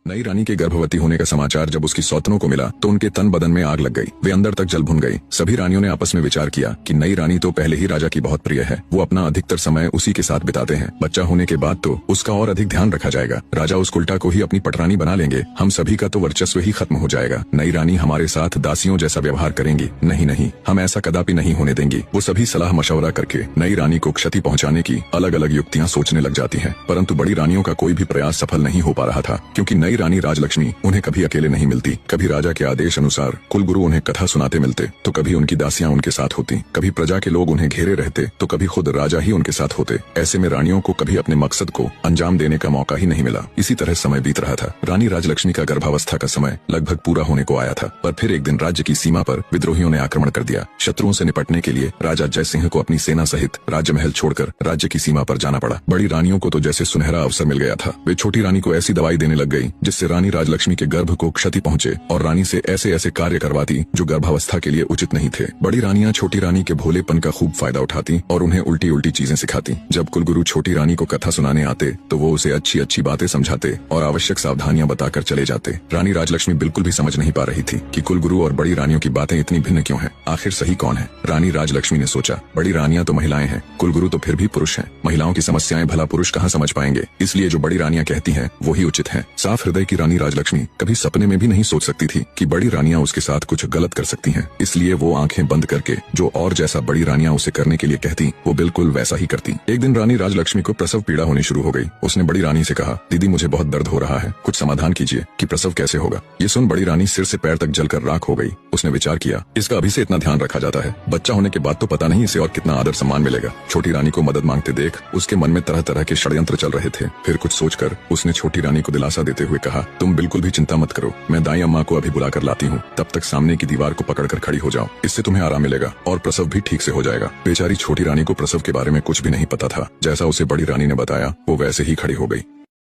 नई रानी के गर्भवती होने का समाचार जब उसकी सौतनों को मिला तो उनके तन बदन में आग लग गई। वे अंदर तक जल भुन गई। सभी रानियों ने आपस में विचार किया कि नई रानी तो पहले ही राजा की बहुत प्रिय है, वो अपना अधिकतर समय उसी के साथ बिताते हैं। बच्चा होने के बाद तो उसका और अधिक ध्यान रखा जाएगा। राजा उस उल्टा को ही अपनी पटरानी बना लेंगे। हम सभी का तो वर्चस्व ही खत्म हो जाएगा। नई रानी हमारे साथ दासियों जैसा व्यवहार करेंगी। नहीं नहीं, हम ऐसा कदापि नहीं होने देंगे। वो सभी सलाह मशवरा करके नई रानी को क्षति पहुँचाने की अलग अलग युक्तियाँ सोचने लग जाती है। परंतु बड़ी रानियों का कोई भी प्रयास सफल नहीं हो पा रहा था, क्योंकि नई रानी राजलक्ष्मी उन्हें कभी अकेले नहीं मिलती। कभी राजा के आदेश अनुसार कुलगुरु उन्हें कथा सुनाते मिलते, तो कभी उनकी दासियां उनके साथ होती। कभी प्रजा के लोग उन्हें घेरे रहते, तो कभी खुद राजा ही उनके साथ होते। ऐसे में रानियों को कभी अपने मकसद को अंजाम देने का मौका ही नहीं मिला। इसी तरह समय बीत रहा था। रानी राजलक्ष्मी का गर्भावस्था का समय लगभग पूरा होने को आया था, पर फिर एक दिन राज्य की सीमा पर विद्रोहियों ने आक्रमण कर दिया। शत्रुओं से निपटने के लिए राजा जयसिंह को अपनी सेना सहित राजमहल छोड़कर राज्य की सीमा पर जाना पड़ा। बड़ी रानियों को तो जैसे सुनहरा अवसर मिल गया था। वे छोटी रानी को ऐसी दवाई देने लग गई जिससे रानी राजलक्ष्मी के गर्भ को क्षति पहुंचे, और रानी से ऐसे ऐसे कार्य करवाती जो गर्भावस्था के लिए उचित नहीं थे। बड़ी रानियां छोटी रानी के भोलेपन का खूब फायदा उठाती और उन्हें उल्टी उल्टी चीजें सिखाती। जब कुलगुरु छोटी रानी को कथा सुनाने आते तो वो उसे अच्छी अच्छी बातें समझाते और आवश्यक सावधानियां बताकर चले जाते। रानी राजलक्ष्मी बिल्कुल भी समझ नहीं पा रही थी कि कुलगुरु और बड़ी रानियों की बातें इतनी भिन्न क्यों हैं। आखिर सही कौन है? रानी राजलक्ष्मी ने सोचा, बड़ी रानियां तो महिलाएं हैं, कुलगुरु तो फिर भी पुरुष हैं। महिलाओं की समस्याएं भला पुरुष कहाँ समझ पाएंगे, इसलिए जो बड़ी रानियां कहती हैं वो ही उचित है। साफ हृदय की रानी राजलक्ष्मी कभी सपने में भी नहीं सोच सकती थी कि बड़ी रानियां उसके साथ कुछ गलत कर सकती हैं। इसलिए वो आंखें बंद करके जो और जैसा बड़ी रानियां उसे करने के लिए कहती वो बिल्कुल वैसा ही करती। एक दिन रानी राजलक्ष्मी को प्रसव पीड़ा होनी शुरू हो गई। उसने बड़ी रानी से कहा, दीदी मुझे बहुत दर्द हो रहा है, कुछ समाधान कीजिए कि प्रसव कैसे होगा। ये सुन बड़ी रानी सिर से पैर तक जलकर राख हो गई। उसने विचार किया, इसका अभी से इतना ध्यान रखा जाता है, बच्चा होने के बाद तो पता नहीं इसे और कितना आदर सम्मान मिलेगा। छोटी रानी को मदद मांगते देख उसके मन में तरह तरह के षड्यंत्र चल रहे थे। फिर कुछ सोचकर उसने छोटी रानी को दिलासा देते हुए कहा, तुम बिल्कुल भी चिंता मत करो, मैं दाई अम्मा को अभी बुलाकर लाती हूँ। तब तक सामने की दीवार को पकड़कर खड़ी हो जाओ, इससे तुम्हें आराम मिलेगा और प्रसव भी ठीक से हो जाएगा। बेचारी छोटी रानी को प्रसव के बारे में कुछ भी नहीं पता था। जैसा उसे बड़ी रानी ने बताया वो वैसे ही खड़ी हो गई।